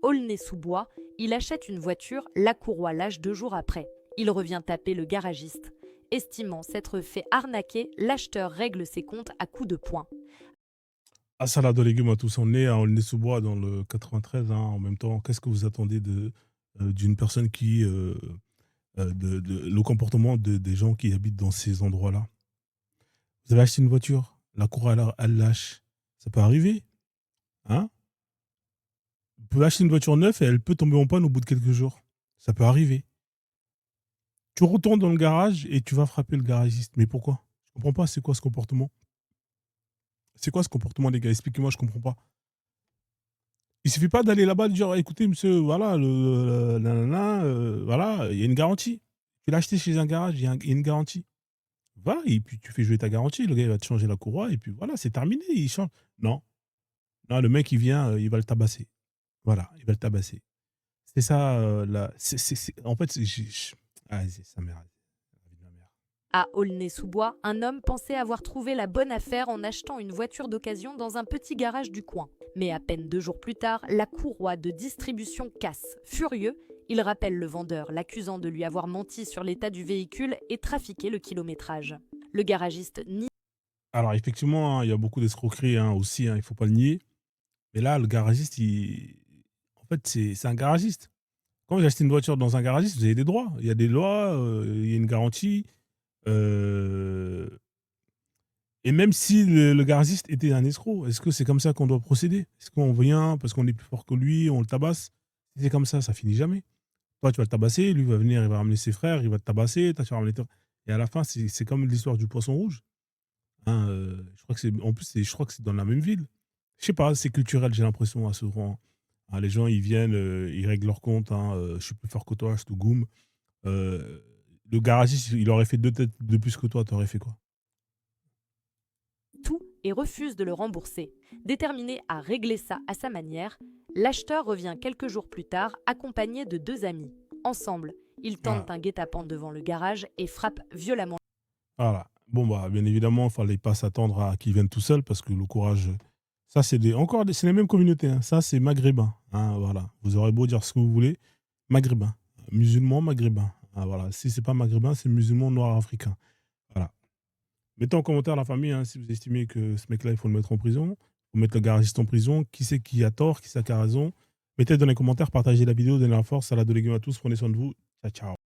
Aulnay-sous-Bois, il achète une voiture, la courroie lâche 2 jours après. Il revient taper le garagiste. Estimant s'être fait arnaquer, l'acheteur règle ses comptes à coups de poing. Ah, salade de légumes à tous. On est à Aulnay-sous-Bois dans le 93, hein. En même temps, qu'est-ce que vous attendez d'une personne qui, le comportement des gens qui habitent dans ces endroits-là? Vous avez acheté une voiture, la cour, elle lâche. Ça peut arriver, hein? Vous pouvez acheter une voiture neuve et elle peut tomber en panne au bout de quelques jours. Ça peut arriver. Tu retournes dans le garage et tu vas frapper le garagiste. Mais pourquoi? Je comprends pas. C'est quoi ce comportement? C'est quoi ce comportement, les gars? Expliquez-moi, je comprends pas. Il suffit pas d'aller là-bas et de dire: «Écoutez monsieur, voilà nanana, voilà, il y a une garantie. Tu l'as acheté chez un garage, il y a une garantie. Va et puis tu fais jouer ta garantie, le gars il va te changer la courroie et puis voilà, c'est terminé, il change». Non, non, le mec il vient, il va le tabasser. Voilà, il va le tabasser. C'est ça, la c'est en fait, c'est j'ai ah c'est sa mère, la vie de ma mère. À Aulnay-sous-Bois, un homme pensait avoir trouvé la bonne affaire en achetant une voiture d'occasion dans un petit garage du coin. Mais à peine 2 jours plus tard, la courroie de distribution casse. Furieux, il rappelle le vendeur, l'accusant de lui avoir menti sur l'état du véhicule et trafiqué le kilométrage. Le garagiste nie. Alors effectivement, hein, il y a beaucoup d'escroqueries, hein, aussi, hein, il faut pas le nier. Mais là, le garagiste, il en fait, c'est un garagiste. Quand vous achetez une voiture dans un garagiste, vous avez des droits. Il y a des lois, il y a une garantie, heu et même si le garagiste était un escroc, est-ce que c'est comme ça qu'on doit procéder? Est-ce qu'on vient parce qu'on est plus fort que lui, on le tabasse? Si c'est comme ça finit jamais. Toi, tu vas le tabasser, lui va venir, il va ramener ses frères, il va te tabasser, toi tu vas ramener ton et à la fin, c'est comme l'histoire du poisson rouge, hein, je crois que c'est en plus, je crois que c'est dans la même ville. Je sais pas, c'est culturel, j'ai l'impression, hein, souvent. Ah, les gens, ils viennent, ils règlent leur compte, hein, «Je suis plus fort que toi, je te goume». Heu, le garagiste, il aurait fait 2 têtes de plus que toi, tu aurais fait quoi? Tout et refuse de le rembourser. Déterminé à régler ça à sa manière, l'acheteur revient quelques jours plus tard accompagné de 2 amis. Ensemble, ils tentent Voilà, un guet-apens devant le garage et frappent violemment. voilà. Bon, bah, bien évidemment, il fallait pas s'attendre à qu'ils viennent tout seuls parce que le courage, ça, c'est les mêmes communautés, hein. Ça, c'est maghrébin, hein, voilà. Vous aurez beau dire ce que vous voulez, maghrébin, musulman, maghrébin. Ah, voilà. Si c'est pas maghrébin, c'est musulman noir africain. Voilà. Mettez en commentaire la famille, hein, si vous estimez que ce mec-là, il faut le mettre en prison. Il faut mettre le garagiste en prison. Qui c'est qui a tort, qui c'est qui a raison? Mettez dans les commentaires, partagez la vidéo, donnez la force. À la de légumes à tous. Prenez soin de vous. Ciao, ciao.